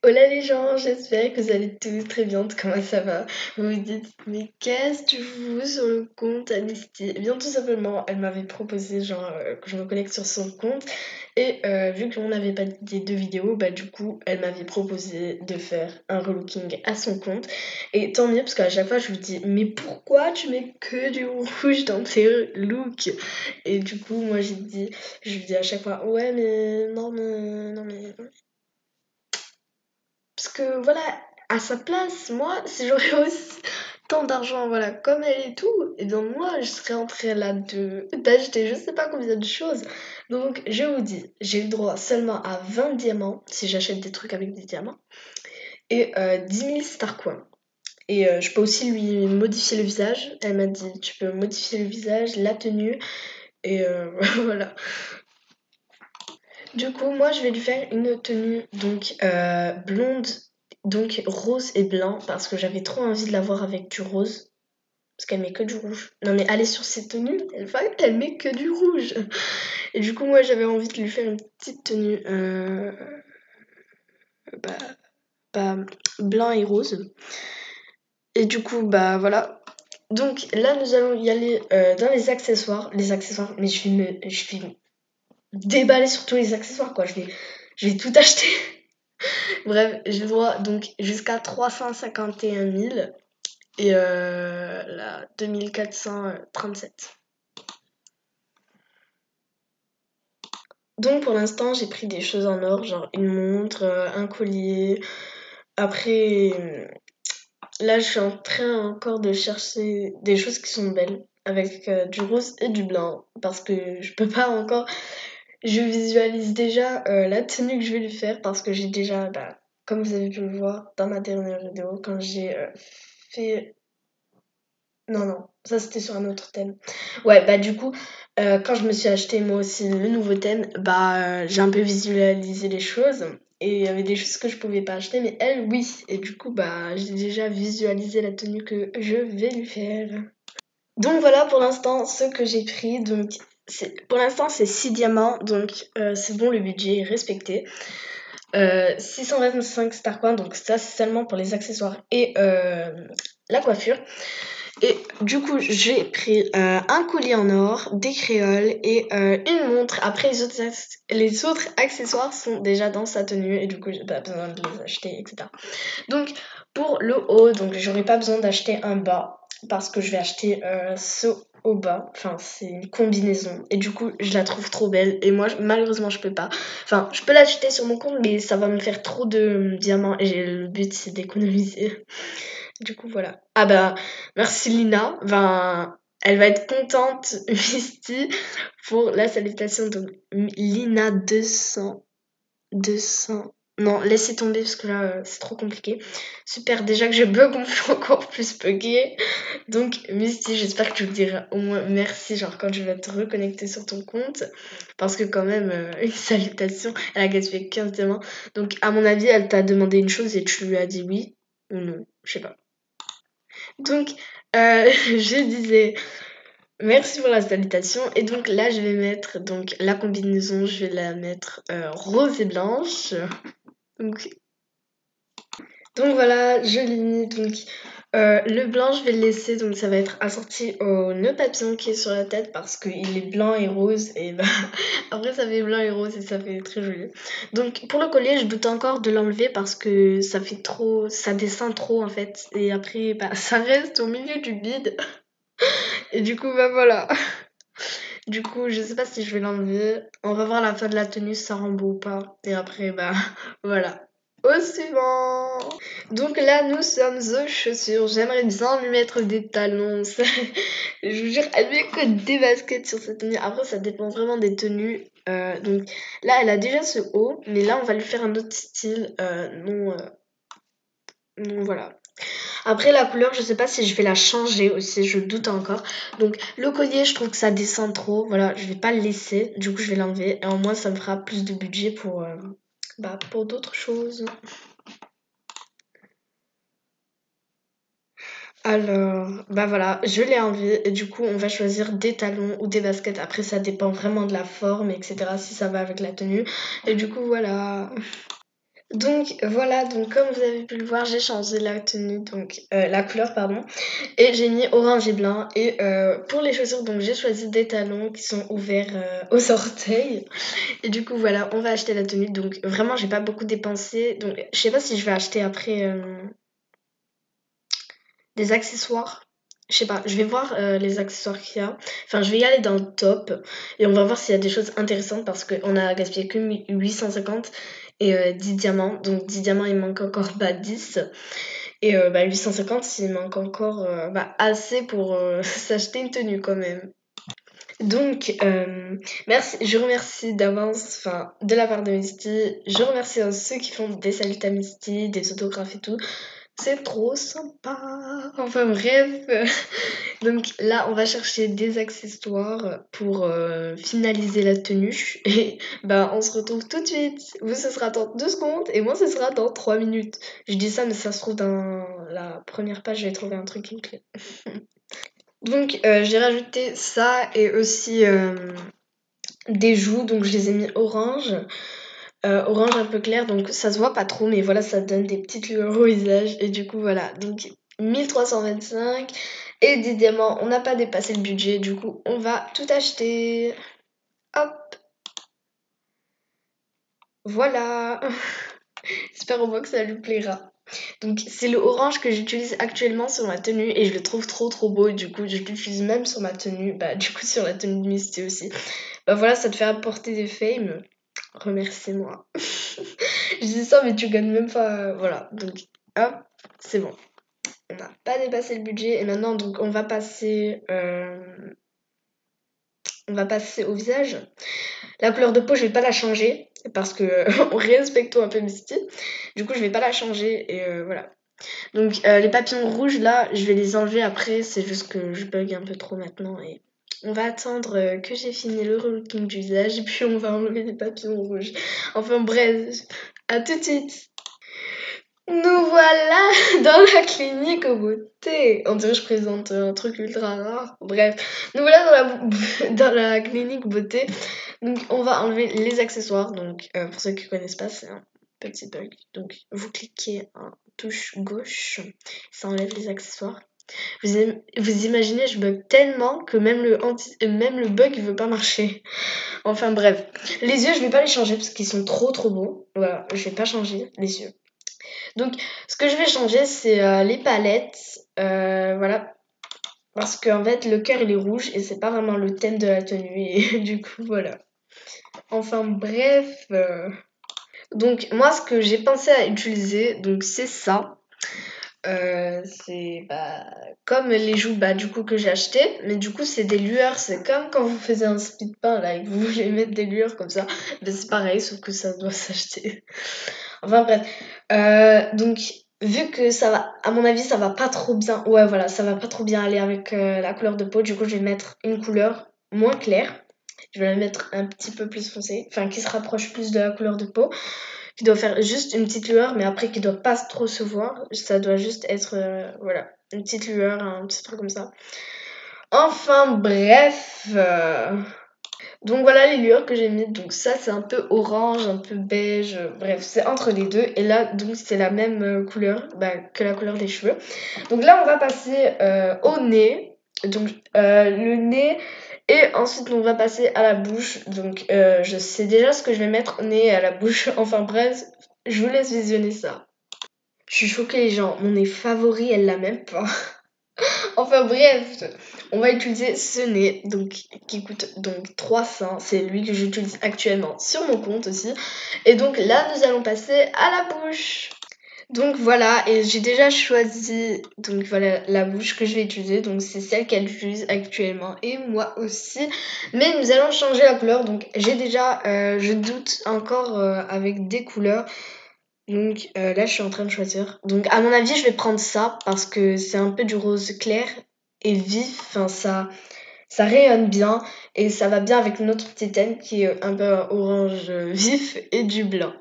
Hola les gens, j'espère que vous allez tous très bien. Comment ça va? Vous vous dites, mais qu'est-ce que tu fous sur le compte Amisty? Eh bien, tout simplement, elle m'avait proposé que je me connecte sur son compte. Et vu qu'on n'avait pas d'idée de vidéo, bah du coup, elle m'avait proposé de faire un relooking à son compte. Et tant mieux, parce qu'à chaque fois, je lui dis, mais pourquoi tu mets que du rouge dans tes looks? Et du coup, moi, je lui dis à chaque fois, ouais, mais non, mais non, mais parce que voilà, à sa place, moi, si j'aurais aussi tant d'argent, voilà, comme elle et tout, et bien moi, je serais en train là d'acheter je sais pas combien de choses. Donc, je vous dis, j'ai eu le droit seulement à 20 diamants, si j'achète des trucs avec des diamants, et 10 000 star coins. Et je peux aussi lui modifier le visage. Elle m'a dit, tu peux modifier le visage, la tenue, et voilà. Du coup, moi, je vais lui faire une tenue donc blonde, donc rose et blanc, parce que j'avais trop envie de la voir avec du rose, parce qu'elle met que du rouge. Non mais allez sur ses tenues, elle met que du rouge. Et du coup, moi, j'avais envie de lui faire une petite tenue bah, bah, blanc et rose. Et du coup, bah voilà. Donc là, nous allons y aller dans les accessoires. Les accessoires, mais je vais me déballer sur tous les accessoires, quoi. Je vais tout acheter. Bref, j'ai le droit donc jusqu'à 351 000 et là 2437. Donc pour l'instant, j'ai pris des choses en or, genre une montre, un collier. Après, là, je suis en train encore de chercher des choses qui sont belles avec du rose et du blanc parce que je peux pas encore. Je visualise déjà la tenue que je vais lui faire parce que j'ai déjà, bah, comme vous avez pu le voir dans ma dernière vidéo, quand j'ai fait. Non, non, ça c'était sur un autre thème. Ouais, bah du coup, quand je me suis acheté moi aussi le nouveau thème, bah j'ai un peu visualisé les choses. Et il y avait des choses que je pouvais pas acheter, mais elle, oui. Et du coup, bah j'ai déjà visualisé la tenue que je vais lui faire. Donc voilà pour l'instant ce que j'ai pris. Donc pour l'instant c'est 6 diamants, donc c'est bon, le budget est respecté. 625 star coins, donc ça c'est seulement pour les accessoires et la coiffure. Et du coup, j'ai pris un collier en or, des créoles et une montre. Après, les autres accessoires sont déjà dans sa tenue et du coup, j'ai pas besoin de les acheter, etc. Donc, pour le haut, donc j'aurais pas besoin d'acheter un bas parce que je vais acheter ce au bas. Enfin, c'est une combinaison et du coup, je la trouve trop belle. Et moi, malheureusement, je peux pas. Enfin, je peux l'acheter sur mon compte, mais ça va me faire trop de diamants et le but, c'est d'économiser. Du coup, voilà. Ah bah, merci Lina. Ben, elle va être contente, Misty, pour la salutation. Donc, Lina 200. Non, laissez tomber parce que là, c'est trop compliqué. Super, déjà que je bug, on peut encore plus bugger. Donc, Misty, j'espère que tu me diras au moins merci, genre quand je vais te reconnecter sur ton compte. Parce que, quand même, une salutation, elle a gaspillé 15 diamants. Donc, à mon avis, elle t'a demandé une chose et tu lui as dit oui ou non. Je sais pas. Donc, je disais merci pour la salutation. Et donc là, je vais mettre donc la combinaison, je vais la mettre rose et blanche. Donc, donc voilà, je l'ai mis. Donc le blanc, je vais le laisser. Donc ça va être assorti au nœud papillon qui est sur la tête parce qu'il est blanc et rose. Et bah, après, ça fait blanc et rose et ça fait très joli. Donc pour le collier, je doute encore de l'enlever parce que ça fait trop, ça descend trop en fait. Et après, bah, ça reste au milieu du bide. Et du coup, bah voilà. Du coup, je sais pas si je vais l'enlever. On va voir la fin de la tenue si ça rend beau ou pas. Et après, bah voilà. Au suivant. Donc là, nous sommes aux chaussures. J'aimerais bien lui mettre des talons. Je vous jure, elle met que des baskets sur cette tenue. Après, ça dépend vraiment des tenues. Donc là, elle a déjà ce haut. Mais là, on va lui faire un autre style. Non, voilà. Après la couleur, je sais pas si je vais la changer aussi, je doute encore. Donc le collier, je trouve que ça descend trop. Voilà, je vais pas le laisser. Du coup, je vais l'enlever. Et au moins, ça me fera plus de budget pour d'autres choses. Alors, bah voilà, je l'ai enlevé. Et du coup, on va choisir des talons ou des baskets. Après, ça dépend vraiment de la forme, etc. Si ça va avec la tenue. Et du coup, voilà. Donc voilà, donc comme vous avez pu le voir, j'ai changé la tenue, donc la couleur pardon, et j'ai mis orange et blanc. Et pour les chaussures, donc j'ai choisi des talons qui sont ouverts aux orteils. Et du coup voilà, on va acheter la tenue. Donc vraiment, j'ai pas beaucoup dépensé. Donc je sais pas si je vais acheter après des accessoires. Je sais pas, je vais voir les accessoires qu'il y a. Enfin, je vais y aller dans le top et on va voir s'il y a des choses intéressantes parce qu'on a gaspillé que 850 et 10 diamants. Donc 10 diamants, il manque encore 10. Et 850, il manque encore assez pour s'acheter une tenue quand même. Donc, merci, je remercie d'avance, enfin, de la part de Misty. Je remercie ceux qui font des saluts à Misty, des autographes et tout. C'est trop sympa. Enfin bref. Donc là, on va chercher des accessoires pour finaliser la tenue. Et on se retrouve tout de suite. Vous, ce sera dans 2 secondes et moi, ce sera dans 3 minutes. Je dis ça, mais ça se trouve dans la première page, je vais trouver un truc qui me plaît. Donc, j'ai rajouté ça et aussi des joues. Donc, je les ai mis orange. Orange un peu clair, donc ça se voit pas trop, mais voilà, ça donne des petites lueurs au visage. Et du coup, voilà, donc 1325 et 10 diamants, on n'a pas dépassé le budget, du coup, on va tout acheter. Hop, voilà. J'espère au moins que ça lui plaira. Donc, c'est le orange que j'utilise actuellement sur ma tenue et je le trouve trop trop beau. Du coup, je l'utilise même sur ma tenue, du coup, sur la tenue de Misty aussi. Voilà, ça te fait apporter des fames. Remercie-moi. Je dis ça, mais tu gagnes même pas. Voilà, donc hop, c'est bon. On n'a pas dépassé le budget et maintenant, donc, on va passer au visage. La couleur de peau, je vais pas la changer parce que on respecte un peu Misty. Du coup, je vais pas la changer et voilà. Donc, les papillons rouges là, je vais les enlever après. C'est juste que je bug un peu trop maintenant et on va attendre que j'ai fini le relooking du visage et puis on va enlever les papillons rouges. Enfin bref, à tout de suite. Nous voilà dans la clinique beauté. On dirait que je présente un truc ultra rare. Bref, nous voilà dans la clinique beauté. Donc on va enlever les accessoires. Donc pour ceux qui connaissent pas, c'est un petit bug. Donc vous cliquez en touche gauche, ça enlève les accessoires. Vous imaginez, je bug tellement que même le bug il veut pas marcher. Enfin bref, les yeux je vais pas les changer parce qu'ils sont trop trop beaux. Voilà, je vais pas changer les yeux. Donc, ce que je vais changer, c'est les palettes. Voilà. Parce qu'en fait, le cœur, il est rouge et c'est pas vraiment le thème de la tenue. Et du coup, voilà. Enfin, bref. Donc, moi, ce que j'ai pensé à utiliser, donc, c'est ça. C'est comme les joues du coup que j'ai acheté, mais du coup c'est des lueurs, c'est comme quand vous faisiez un speed paint là et que vous voulez mettre des lueurs comme ça, c'est pareil sauf que ça doit s'acheter. Enfin bref, donc vu que ça va, à mon avis ça va pas trop bien, ouais voilà, ça va pas trop bien aller avec la couleur de peau, du coup je vais mettre une couleur moins claire, je vais la mettre un petit peu plus foncée, enfin qui se rapproche plus de la couleur de peau, qui doit faire juste une petite lueur, mais après qui doit pas trop se voir. Ça doit juste être, voilà, une petite lueur, un petit truc comme ça. Enfin bref. Donc voilà les lueurs que j'ai mises. Donc ça c'est un peu orange, un peu beige. Bref, c'est entre les deux. Et là donc c'est la même couleur que la couleur des cheveux. Donc là on va passer au nez. Donc le nez. Et ensuite, on va passer à la bouche. Donc, je sais déjà ce que je vais mettre au nez et à la bouche. Enfin, bref, je vous laisse visionner ça. Je suis choquée, les gens. Mon nez favori, elle l'a même pas. Enfin, bref, on va utiliser ce nez, donc, qui coûte donc 300. C'est lui que j'utilise actuellement sur mon compte aussi. Et donc, là, nous allons passer à la bouche. Donc voilà, et j'ai déjà choisi donc voilà la bouche que je vais utiliser, donc c'est celle qu'elle utilise actuellement et moi aussi, mais nous allons changer la couleur. Donc j'ai déjà je doute encore avec des couleurs, donc là je suis en train de choisir. Donc à mon avis je vais prendre ça parce que c'est un peu du rose clair et vif, enfin ça rayonne bien et ça va bien avec notre petit thème qui est un peu orange vif et du blanc.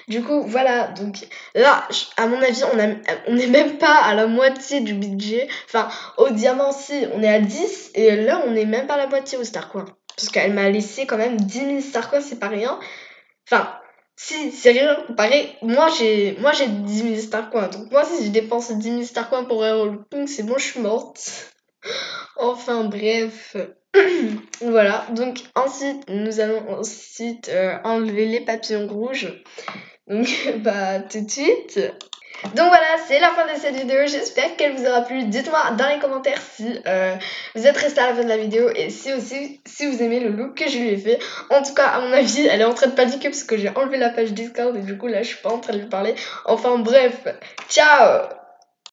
Du coup, voilà, donc là, à mon avis, on n'est même pas à la moitié du budget. Enfin, au diamant, si, on est à 10, et là, on n'est même pas à la moitié au Starcoin. Parce qu'elle m'a laissé quand même 10 000 Starcoins, c'est pas rien. Enfin, Si, sérieux, pareil, moi j'ai 10 000 star coins. Donc moi si je dépense 10 000 star coins pour un Punk, c'est bon, je suis morte. Enfin bref. Voilà, donc ensuite nous allons ensuite enlever les papillons rouges. Donc bah tout de suite. Donc voilà, c'est la fin de cette vidéo, j'espère qu'elle vous aura plu. Dites-moi dans les commentaires si vous êtes resté à la fin de la vidéo et si aussi si vous aimez le look que je lui ai fait. En tout cas, à mon avis, elle est en train de paniquer parce que j'ai enlevé la page Discord et du coup là je suis pas en train de lui parler. Enfin bref, ciao!